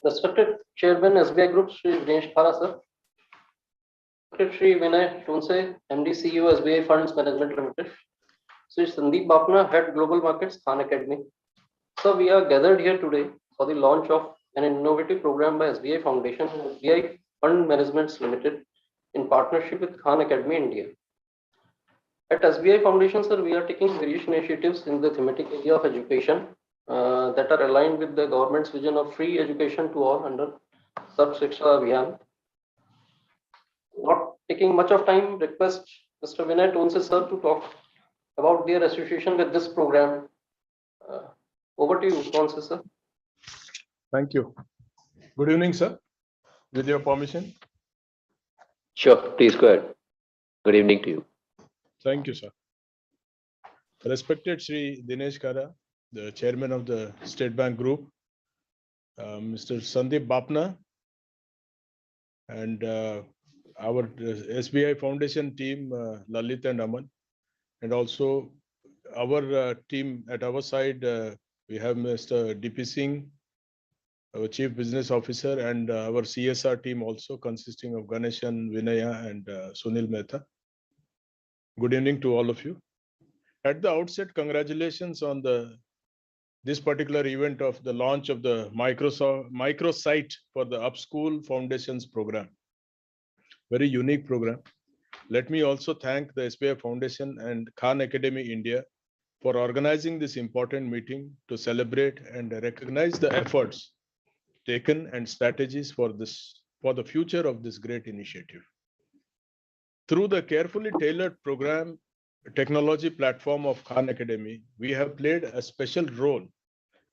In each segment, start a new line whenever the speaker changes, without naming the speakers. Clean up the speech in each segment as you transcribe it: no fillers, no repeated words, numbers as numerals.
Respected Chairman SBI Group, Shri Dinesh Khara, sir. Respected Shri Vinay Tonse, MD CEO SBI Funds Management Limited. Shri Sandeep Bapna, Head Global Markets, Khan Academy. So we are gathered here today for the launch of an innovative program by SBI Foundation and SBI Fund Management Limited in partnership with Khan Academy India. At SBI Foundation, sir, we are taking various initiatives in the thematic area of education that are aligned with the government's vision of free education to all under Sarv Shiksha Abhiyan. Not taking much of time, request Mr. Vinay Tonse, sir, to talk about their association with this program. Over to you, Tonse, sir.
Thank you. Good evening, sir. With your permission.
Sure, please go ahead. Good evening to you.
Thank you, sir. Respected Shri Dinesh Khara, the chairman of the State Bank Group, Mr. Sandeep Bapna, and our SBI Foundation team, Lalit and Aman, and also our team at our side, we have Mr. DP Singh, our Chief Business Officer, and our CSR team also consisting of Ganeshan, Vinaya, and Sunil Mehta. Good evening to all of you. At the outset, congratulations on this particular event of the launch of the microsite for the UpSchool Foundations program. Very unique program. Let me also thank the SBI Foundation and Khan Academy India for organizing this important meeting to celebrate and recognize the efforts taken and strategies for the future of this great initiative. Through the carefully tailored program technology platform of Khan Academy, we have played a special role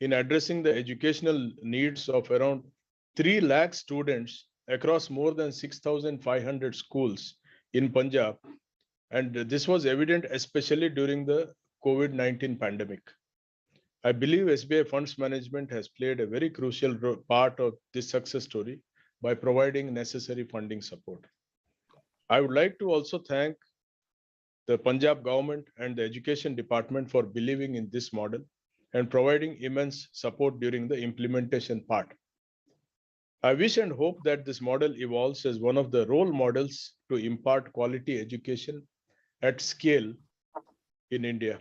in addressing the educational needs of around 3 lakh students across more than 6,500 schools in Punjab. And this was evident especially during the COVID-19 pandemic. I believe SBI Funds Management has played a very crucial part of this success story by providing necessary funding support. I would like to also thank the Punjab government and the education department for believing in this model and providing immense support during the implementation part. I wish and hope that this model evolves as one of the role models to impart quality education at scale in India.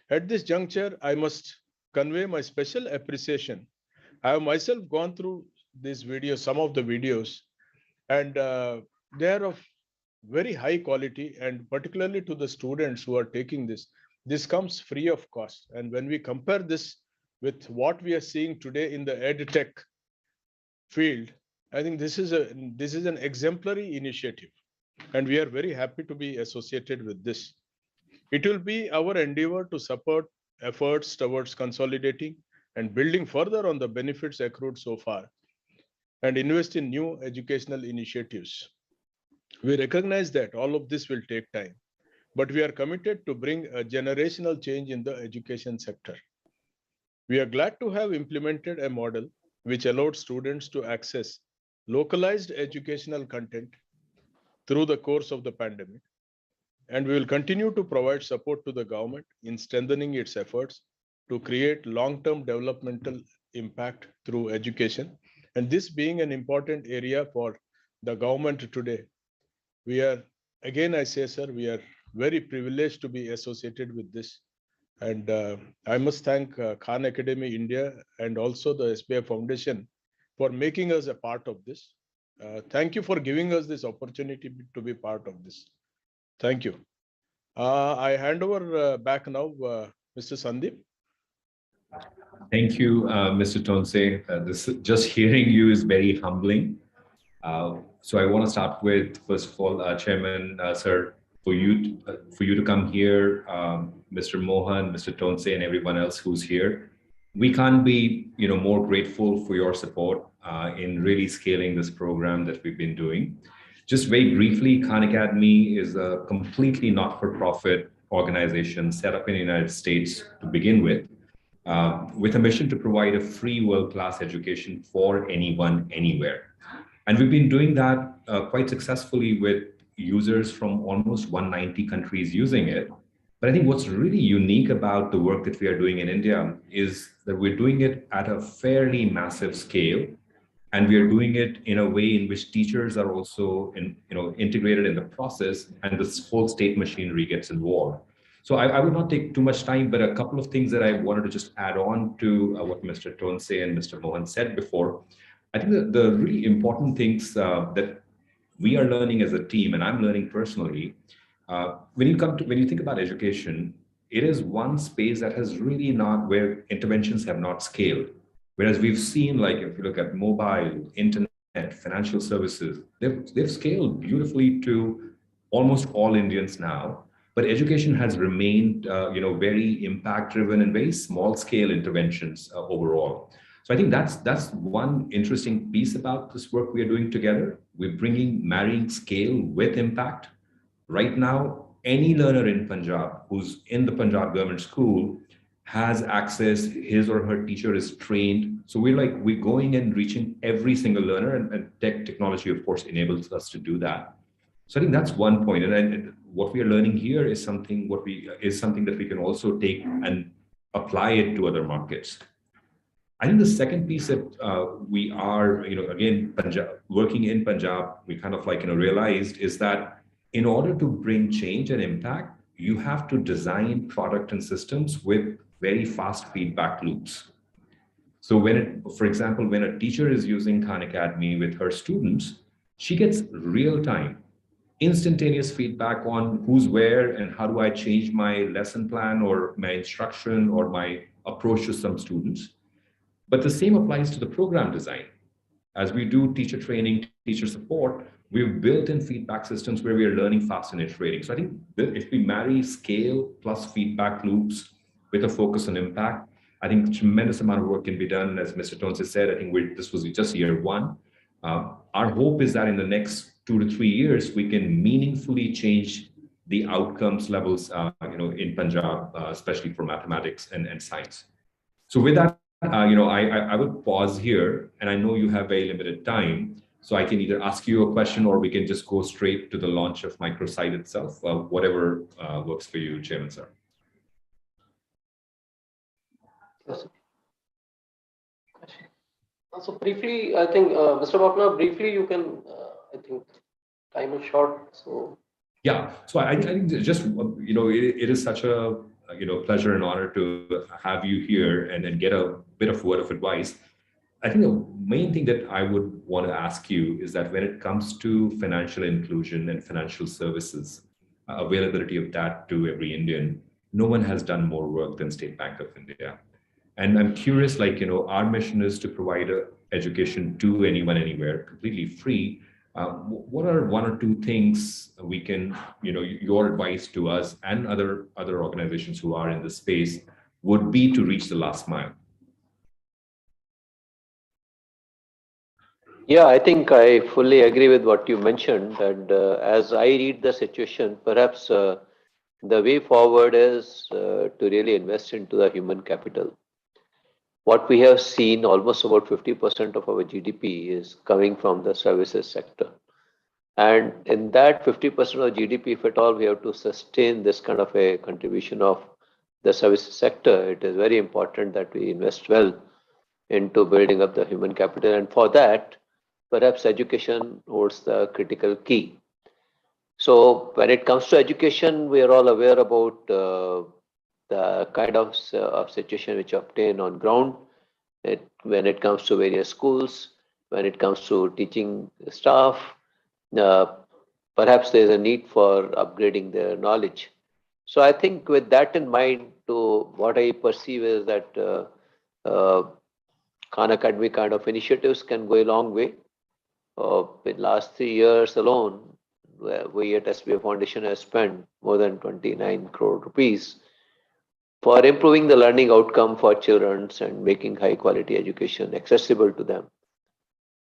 At this juncture, I must convey my special appreciation. I have myself gone through these videos, some of the videos, and they are of very high quality, and particularly to the students who are taking this comes free of cost. And when we compare this with what we are seeing today in the EdTech field, I think this is an exemplary initiative, and we are very happy to be associated with this. It will be our endeavor to support efforts towards consolidating and building further on the benefits accrued so far and invest in new educational initiatives. We recognize that all of this will take time, but we are committed to bring a generational change in the education sector. We are glad to have implemented a model which allowed students to access localized educational content through the course of the pandemic. And we will continue to provide support to the government in strengthening its efforts to create long-term developmental impact through education. And this being an important area for the government today, we are, again, I say, sir, we are very privileged to be associated with this. And I must thank Khan Academy India and also the SBI Foundation for making us a part of this. Thank you for giving us this opportunity to be part of this. Thank you. I hand over back now, Mr. Sandeep.
Thank you, Mr. Tonse. Just hearing you is very humbling. So I want to start with, first of all, Chairman, sir, for you to come here, Mr. Mohan, Mr. Tonse, and everyone else who's here. We can't be, more grateful for your support in really scaling this program that we've been doing. Just very briefly, Khan Academy is a completely not-for-profit organization set up in the United States to begin with a mission to provide a free world-class education for anyone, anywhere. And we've been doing that quite successfully with users from almost 190 countries using it. But I think what's really unique about the work that we are doing in India is that we're doing it at a fairly massive scale and we are doing it in a way in which teachers are also integrated in the process, and this whole state machinery gets involved. So I would not take too much time, but a couple of things that I wanted to just add on to what Mr. Tonse and Mr. Mohan said before. I think that the really important things that we are learning as a team, and I'm learning personally, when you think about education, it is one space that has really not, where interventions have not scaled. Whereas we've seen, like if you look at mobile, internet, financial services, they've scaled beautifully to almost all Indians now. But education has remained, very impact-driven and very small-scale interventions overall. So I think that's one interesting piece about this work we are doing together. We're marrying scale with impact. Right now, any learner in Punjab who's in the Punjab government school has access, his or her teacher is trained. So we're going and reaching every single learner, and technology, of course, enables us to do that. So I think that's one point. And then what we are learning here is something that we can also take and apply it to other markets. I think the second piece that we are, again, working in Punjab, we kind of realized is that in order to bring change and impact, you have to design product and systems with very fast feedback loops. So for example, when a teacher is using Khan Academy with her students, she gets real-time, instantaneous feedback on who's where and how do I change my lesson plan or my instruction or my approach to some students. But the same applies to the program design. As we do teacher training, teacher support, we've built in feedback systems where we are learning fast and iterating. So I think that if we marry scale plus feedback loops with a focus on impact, I think a tremendous amount of work can be done. As Mr. Tonse said, I think this was just year one. Our hope is that in the next 2 to 3 years, we can meaningfully change the outcomes levels, in Punjab, especially for mathematics and science. So with that, I would pause here, and I know you have very limited time, so I can either ask you a question or we can just go straight to the launch of microsite itself, whatever works for you, Chairman, sir.
Yes. So briefly, I think, Mr. Bapna, briefly you can, I think time is short, so.
Yeah, so I think just, it is such a, pleasure and honor to have you here and then get a bit of word of advice. I think the main thing that I would want to ask you is that when it comes to financial inclusion and financial services, availability of that to every Indian, no one has done more work than State Bank of India. And I'm curious, our mission is to provide education to anyone, anywhere, completely free. What are one or two things we can, your advice to us and other organizations who are in this space would be to reach the last mile?
Yeah, I think I fully agree with what you mentioned. And as I read the situation, perhaps the way forward is to really invest into the human capital. What we have seen, almost about 50% of our GDP is coming from the services sector. And in that 50% of GDP, if at all we have to sustain this kind of a contribution of the services sector, it is very important that we invest well into building up the human capital. And for that, perhaps education holds the critical key. So when it comes to education, we are all aware about the kind of situation which obtain on ground. When it comes to various schools, when it comes to teaching staff, perhaps there is a need for upgrading their knowledge. So I think with that in mind, to what I perceive is that Khan Academy kind of initiatives can go a long way. In last 3 years alone, we at SBI Foundation have spent more than 29 crore rupees for improving the learning outcome for children and making high quality education accessible to them.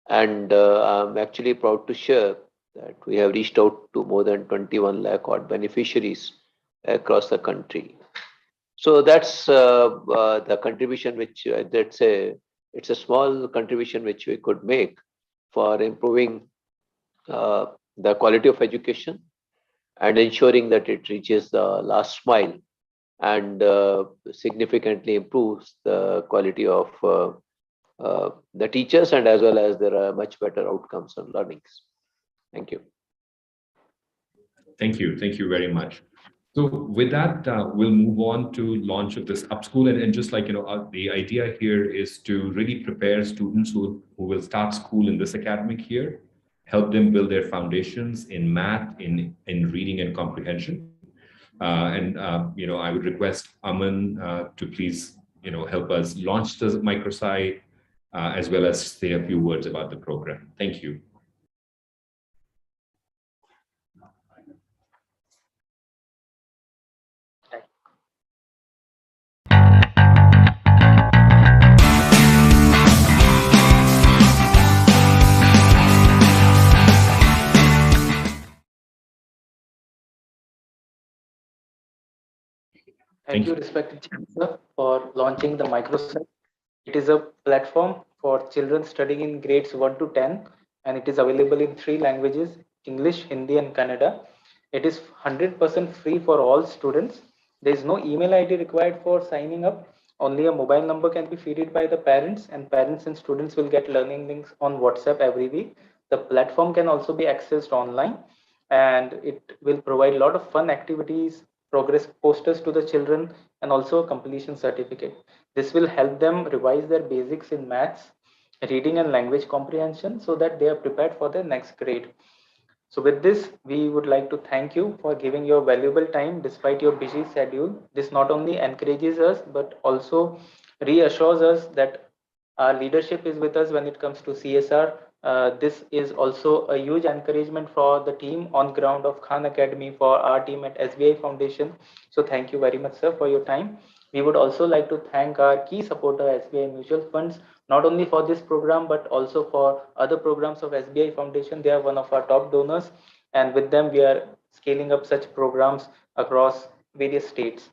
And I'm actually proud to share that we have reached out to more than 21 lakh odd beneficiaries across the country. So that's the contribution which it's a small contribution which we could make for improving the quality of education and ensuring that it reaches the last mile and significantly improves the quality of the teachers, and as well as there are much better outcomes and learnings. Thank you.
Thank you. Thank you very much. So with that, we'll move on to launch of this UpSchool. And just like, the idea here is to really prepare students who will start school in this academic year, help them build their foundations in math, in reading and comprehension. I would request Aman to please, help us launch the microsite, as well as say a few words about the program. Thank you.
Thank you, respected Chancellor, for launching the microsite. It is a platform for children studying in grades 1 to 10, and it is available in 3 languages, English, Hindi, and Kannada. It is 100% free for all students. There is no email ID required for signing up. Only a mobile number can be fed by the parents, and parents and students will get learning links on WhatsApp every week. The platform can also be accessed online, and it will provide a lot of fun activities, progress posters to the children, and also a completion certificate. This will help them revise their basics in maths, reading, and language comprehension so that they are prepared for their next grade. So with this, we would like to thank you for giving your valuable time despite your busy schedule. This not only encourages us, but also reassures us that our leadership is with us when it comes to CSR. This is also a huge encouragement for the team on ground of Khan Academy, for our team at SBI Foundation. So thank you very much, sir, for your time. We would also like to thank our key supporter, SBI Mutual Funds, not only for this program, but also for other programs of SBI Foundation. They are one of our top donors, and with them, we are scaling up such programs across various states.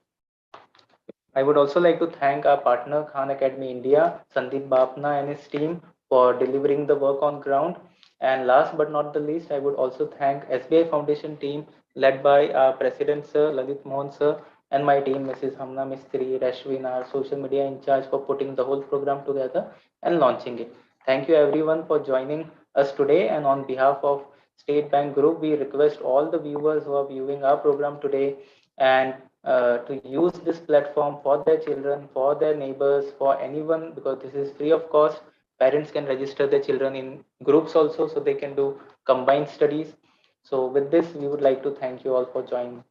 I would also like to thank our partner, Khan Academy India, Sandeep Bapna and his team for delivering the work on ground. And last but not the least, I would also thank SBI Foundation team led by our President, Sir Lalit Mohan, Sir, and my team, Mrs. Hamna Mistri, Rashwin, our social media in charge, for putting the whole program together and launching it. Thank you everyone for joining us today. And on behalf of State Bank Group, we request all the viewers who are viewing our program today and to use this platform for their children, for their neighbors, for anyone, because this is free of cost. Parents can register their children in groups also, so they can do combined studies. So with this, we would like to thank you all for joining.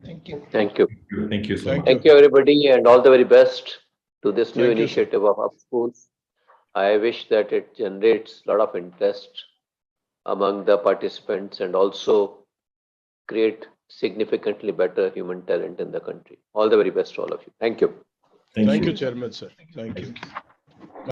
Thank you.
Thank you.
Thank you so
Thank
much.
Thank you, everybody, and all the very best to this new
Thank you, sir.
initiative of UpSchool. I wish that it generates a lot of interest among the participants and also create significantly better human talent in the country. All the very best to all of you. Thank you.
Thank you, Chairman, sir. Thank you.